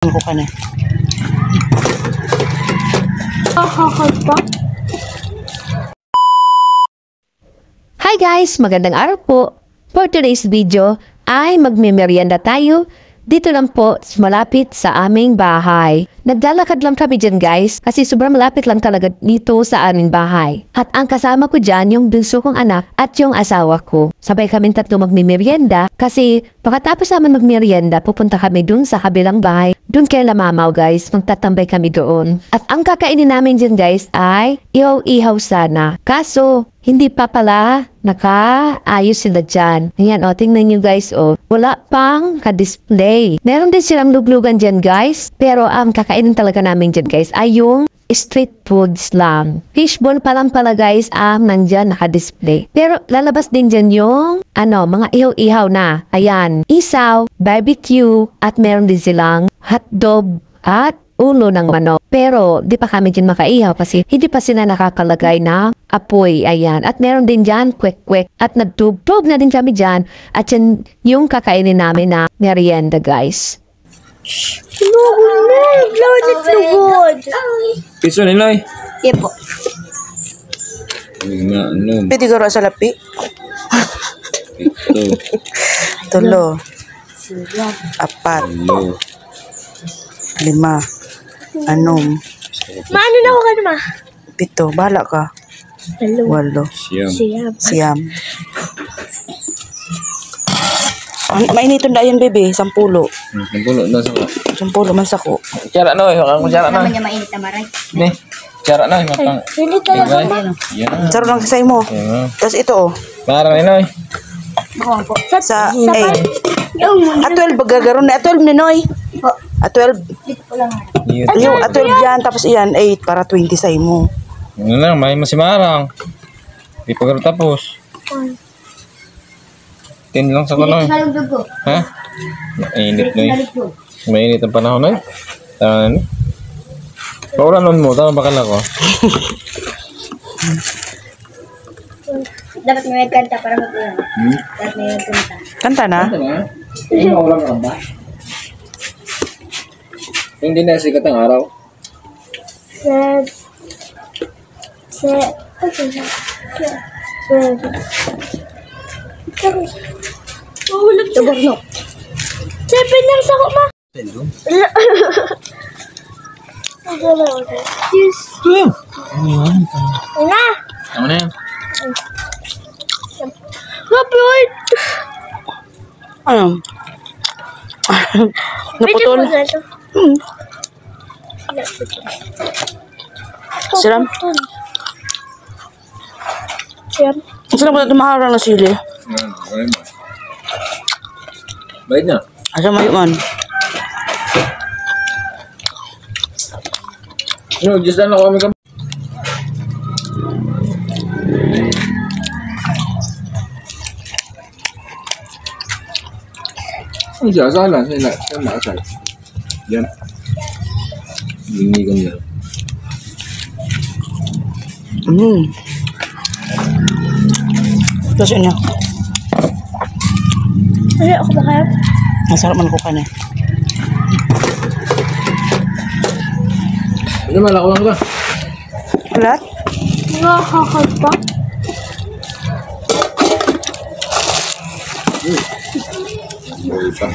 Ano ko ka na? Hi guys! Magandang araw po. For today's video ay magme-merienda tayo dito lang po malapit sa aming bahay. Naglalakad lang kami dyan guys kasi sobrang malapit lang talaga dito sa aming bahay. At ang kasama ko dyan yung bunso kong anak at yung asawa ko. Sabay kami tatlo magme-merienda kasi pagkatapos naman magmerienda pupunta kami dun sa kabilang bahay. Dun kay Mamaw guys, magtatambay kami doon. At ang kakainin namin dyan guys ay ihaw-ihaw sana. Kaso, hindi pa pala nakaayos sila dyan. Ayan o, tingnan nyo guys o. Wala pang ka-display. Meron din silang luglugan dyan guys. Pero ang kakainin talaga namin dyan guys ay yung street foods lang. Fishball pa lang pala guys nandyan naka-display. Pero lalabas din dyan yung mga ihaw-ihaw na. Ayan, isaw, barbecue, at meron din silang hotdog at ulo ng manok. Pero di pa kami dyan makaihaw kasi hindi pa sila nakakalagay na apoy. Ayan. At meron din dyan kwek-kwek. At nagtubtub na din kami dyan. At yan yung kakainin namin na merienda guys. Piso ni Noy. Yepo. Pwede garo sa lapi? Ito. Tulo. Apat. Ano? 5. Anom. Maano na ako ka naman? 7. Bahala ka. 8. Siyam. Mainiton na yan, bebe. 10. Napulo na sa 10 man sako. Cara Noy. Ang cara Naman Noy. niya mainit na maray. Ni. Cara Noy. Matang. Hindi talaga ma. Yan. Saro lang sa mo. Tapos ito oh. Parang ni Noy. Baka po. Sa 8. Yung At 12 bagagaron na. At 12 ni Noy. At 12. dito ko lang. Yung at 12 yan. Tapos iyan 8 para 20 sa mo. Ano lang, may masimarang. Di pa garo tapos. 10 lang sa Noy. Nalugdog ko. Ha? Mainit Noy. Nalugdog. Mainit ang panahon Noy. Tama ni. Paulan nun mo, tama bakal ako. Dapat may kanta para mag-ulan. Dapat may kanta. Kanta na? Maulan ka ba? Hindi na sikat ang araw. Mahulog siya. Tuborno. 7 lang sa ko, ma. Yes. Na. Tama na yan. Kapit. Ano? Naputol. Siram? Siram. Siram mo na tumaharang na sili. Baik na. Asa mayo man? No, just lang ako kami kami. Ang siya, sala. Saan nakasal? Yan. Hindi kami yan. Tapos yun. Ay, ako ba kaya? Masarap man ko ka na. Ano malako lang ka? Ulat? Nakakagpa. Buhay pa.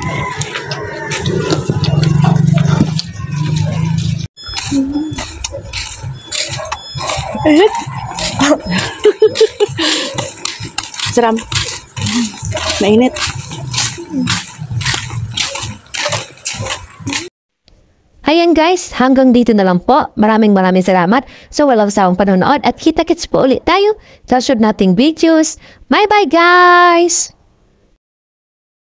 Ulit? Siram. Mainit. Ayan guys, hanggang dito na lang po. Maraming salamat sa walang sawang panonood at kita-kits po ulit tayo sa susunod nating videos. Bye-bye guys!